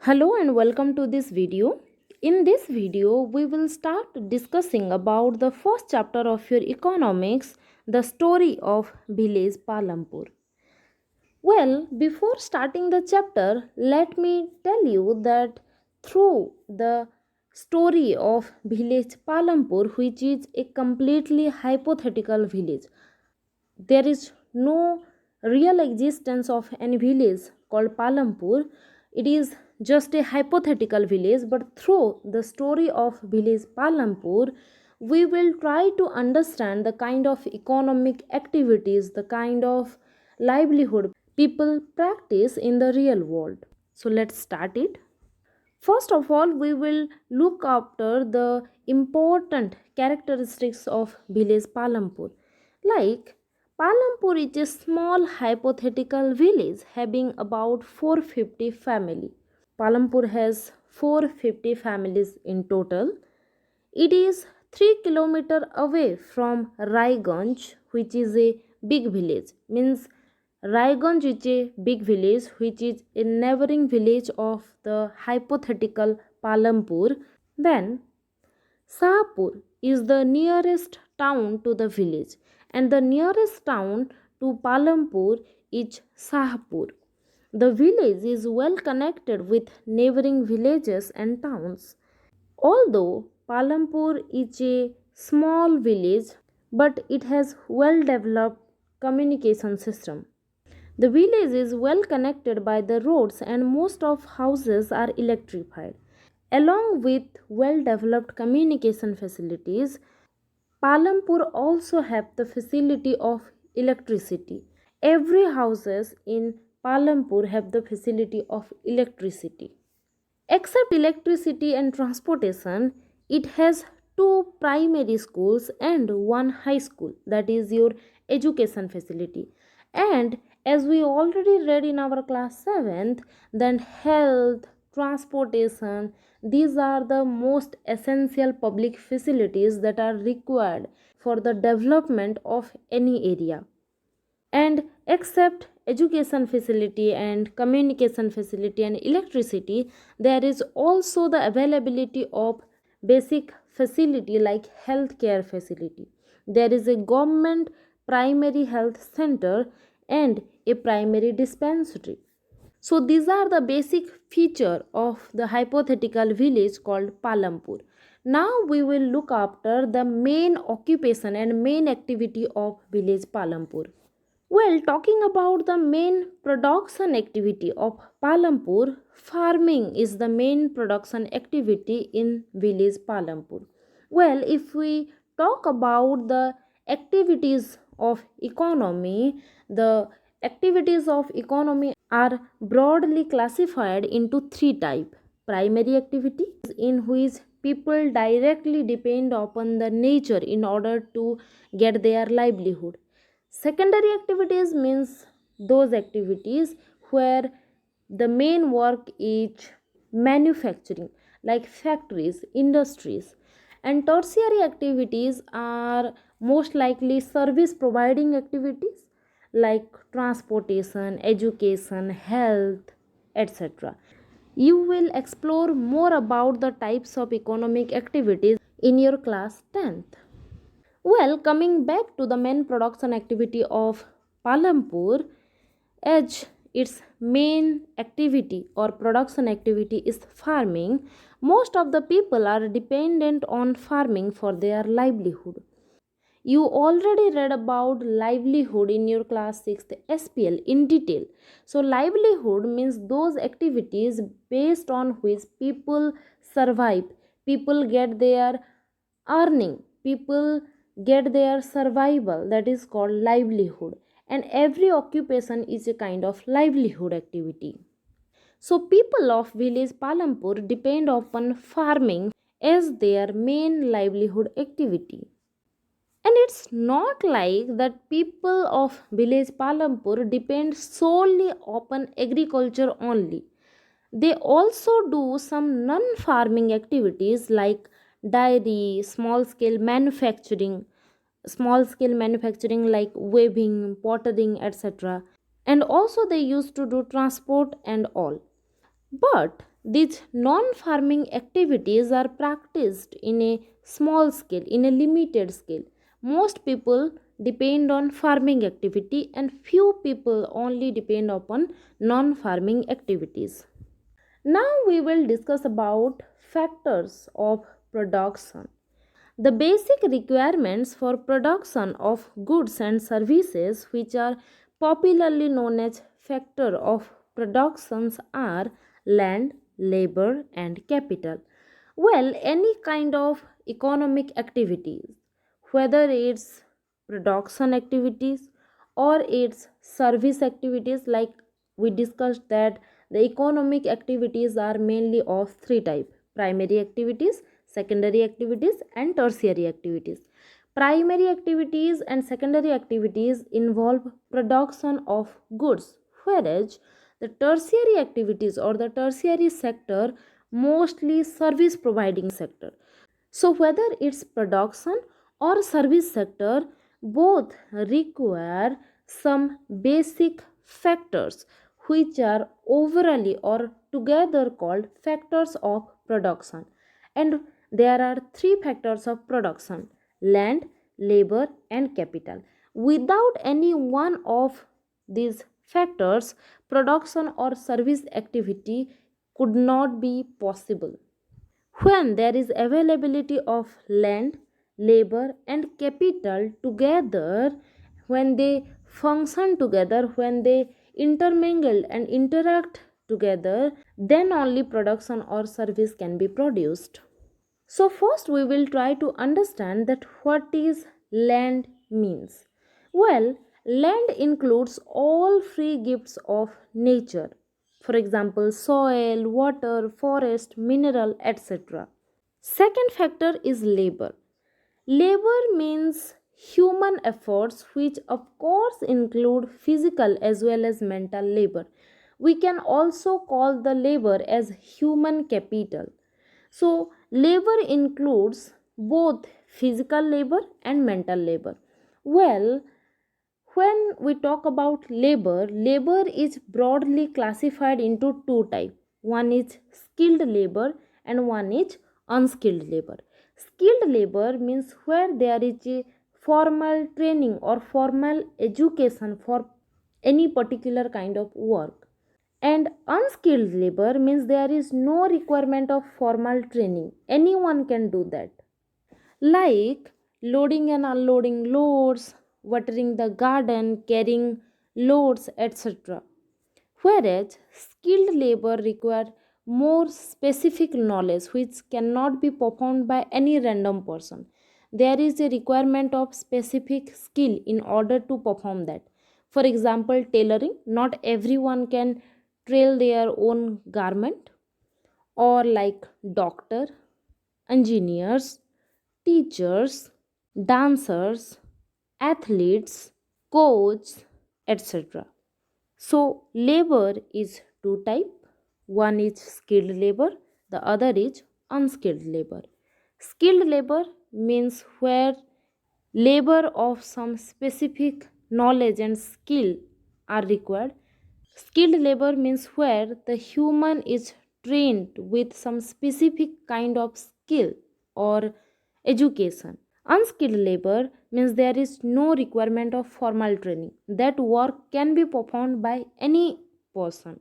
Hello and welcome to this video. In this video, we will start discussing about the first chapter of your economics, the story of village Palampur. Well, before starting the chapter, let me tell you that through the story of village Palampur, which is a completely hypothetical village, there is no real existence of any village called Palampur. It is just a hypothetical village, but through the story of village Palampur, we will try to understand the kind of economic activities, the kind of livelihood people practice in the real world. So let's start it. First of all, we will look after the important characteristics of village Palampur. Like, Palampur is a small hypothetical village having about 450 families. Palampur has 450 families in total. It is 3 kilometers away from Raiganj, which is a big village. Means Raiganj is a big village which is a neighboring village of the hypothetical Palampur. Then Sahapur is the nearest town to the village, and the nearest town to Palampur is Sahapur. The village is well connected with neighboring villages and towns. Although Palampur is a small village, but it has well developed communication system. The village is well connected by the roads and most of houses are electrified. Along with well developed communication facilities, Palampur also have the facility of electricity. Every houses in Palampur have the facility of electricity. Except electricity and transportation, it has two primary schools and one high school, that is your education facility. And as we already read in our class 7th, then health, transportation, these are the most essential public facilities that are required for the development of any area. And except education facility and communication facility and electricity, there is also the availability of basic facility like healthcare facility. There is a government primary health center and a primary dispensary. So these are the basic feature of the hypothetical village called Palampur. Now we will look after the main occupation and main activity of village Palampur. Well, talking about the main production activity of Palampur, farming is the main production activity in village Palampur. Well, if we talk about the activities of economy, the activities of economy are broadly classified into three types. Primary activities, in which people directly depend upon the nature in order to get their livelihood. Secondary activities means those activities where the main work is manufacturing, like factories, industries. And tertiary activities are most likely service providing activities like transportation, education, health, etc. You will explore more about the types of economic activities in your class 10th. Well, coming back to the main production activity of Palampur, as its main activity or production activity is farming, most of the people are dependent on farming for their livelihood. You already read about livelihood in your class 6th SPL in detail. So, livelihood means those activities based on which people survive, people get their earning, people get their survival, that is called livelihood. And every occupation is a kind of livelihood activity. So, people of village Palampur depend upon farming as their main livelihood activity. And it's not like that people of village Palampur depend solely upon agriculture only. They also do some non farming activities like dairy, small scale manufacturing like weaving, pottering, etc. And also they used to do transport and all. But These non farming activities are practiced in a small scale, in a limited scale. Most people depend on farming activity, and few people only depend upon non farming activities. Now we will discuss about factors of production. The basic requirements for production of goods and services, which are popularly known as factor of productions, are land, labor, and capital. Well, any kind of economic activities, whether it's production activities or it's service activities, like we discussed that the economic activities are mainly of three types: primary activities, secondary activities, and tertiary activities. Primary activities and secondary activities involve production of goods, whereas the tertiary activities or the tertiary sector mostly service providing sector. So whether it's production or service sector, both require some basic factors which are overally or together called factors of production. And there are three factors of production: land, labor, and capital. Without any one of these factors, production or service activity could not be possible. When there is availability of land, labor, and capital together, when they function together, when they intermingle and interact together, then only production or service can be produced. So first we will try to understand that what is land means. Well, land includes all free gifts of nature. For example, soil, water, forest, mineral, etc. Second factor is labor. Labor means human efforts, which of course include physical as well as mental labor. We can also call the labor as human capital. So, labor includes both physical labor and mental labor. Well, when we talk about labor, labor is broadly classified into two types. One is skilled labor and one is unskilled labor. Skilled labor means where there is a formal training or formal education for any particular kind of work. And unskilled labor means there is no requirement of formal training. Anyone can do that. Like loading and unloading loads, watering the garden, carrying loads, etc. Whereas skilled labor require more specific knowledge which cannot be performed by any random person. There is a requirement of specific skill in order to perform that. For example, tailoring, not everyone can trail their own garment, or like doctor, engineers, teachers, dancers, athletes, coach, etc. So labor is two type. One is skilled labor, the other is unskilled labor. Skilled labor means where labor of some specific knowledge and skill are required. Skilled labor means where the human is trained with some specific kind of skill or education. Unskilled labor means there is no requirement of formal training. That work can be performed by any person.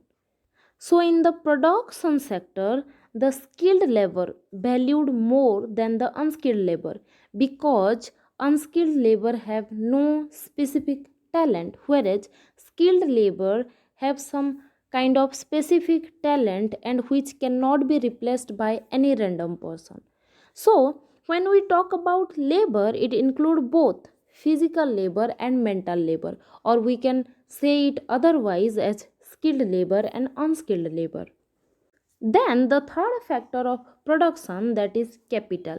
So, in the production sector, the skilled labor valued more than the unskilled labor because unskilled labor have no specific talent, whereas skilled labor have some kind of specific talent and which cannot be replaced by any random person. So, when we talk about labor, it includes both physical labor and mental labor, or we can say it otherwise as skilled labor and unskilled labor. Then the third factor of production, that is capital.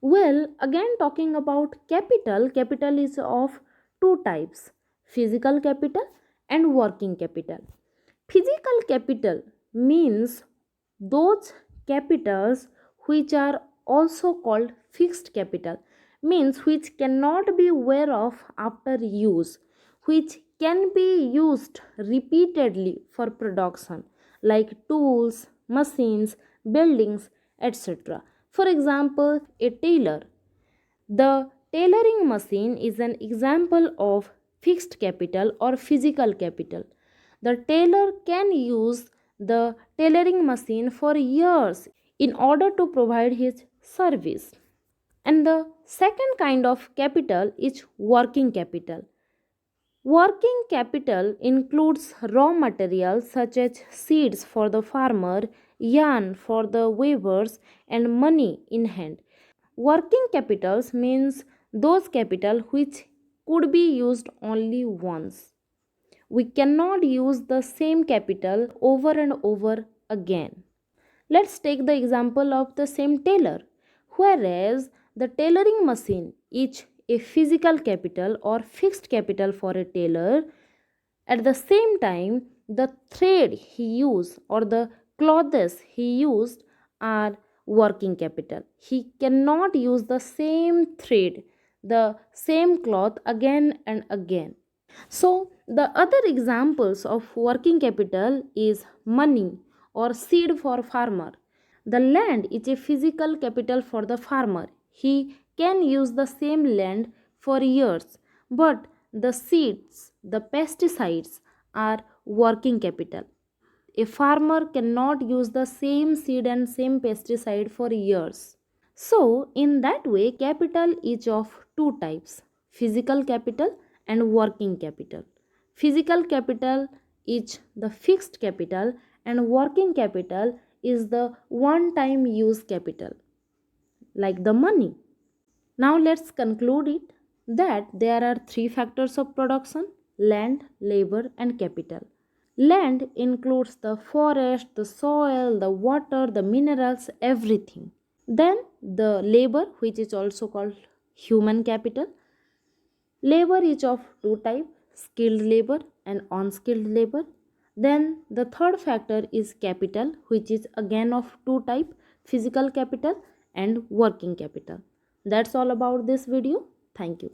Well, again talking about capital, capital is of two types: physical capital and working capital. Physical capital means those capitals which are also called fixed capital, means which cannot be wear off after use, which can be used repeatedly for production, like tools, machines, buildings, etc. For example, a tailor. The tailoring machine is an example of fixed capital or physical capital. The tailor can use the tailoring machine for years in order to provide his service. And the second kind of capital is working capital. Working capital includes raw materials such as seeds for the farmer, yarn for the weavers, and money in hand. Working capitals means those capital which could be used only once. We cannot use the same capital over and over again. Let's take the example of the same tailor. Whereas the tailoring machine is a physical capital or fixed capital for a tailor, at the same time, the thread he used or the clothes he used are working capital. He cannot use the same thread, the same cloth again and again. So, the other examples of working capital is money or seed for farmer. The land is a physical capital for the farmer. He can use the same land for years, but the seeds, the pesticides are working capital. A farmer cannot use the same seed and same pesticide for years. So, in that way, capital is of two types, physical capital and working capital. Physical capital is the fixed capital, and working capital is the one time use capital, like the money. Now, let's conclude it that there are three factors of production: land, labor, and capital. Land includes the forest, the soil, the water, the minerals, everything. Then the labor, which is also called human capital. Labor is of two types, skilled labor and unskilled labor. Then the third factor is capital, which is again of two types, physical capital and working capital. That's all about this video. Thank you.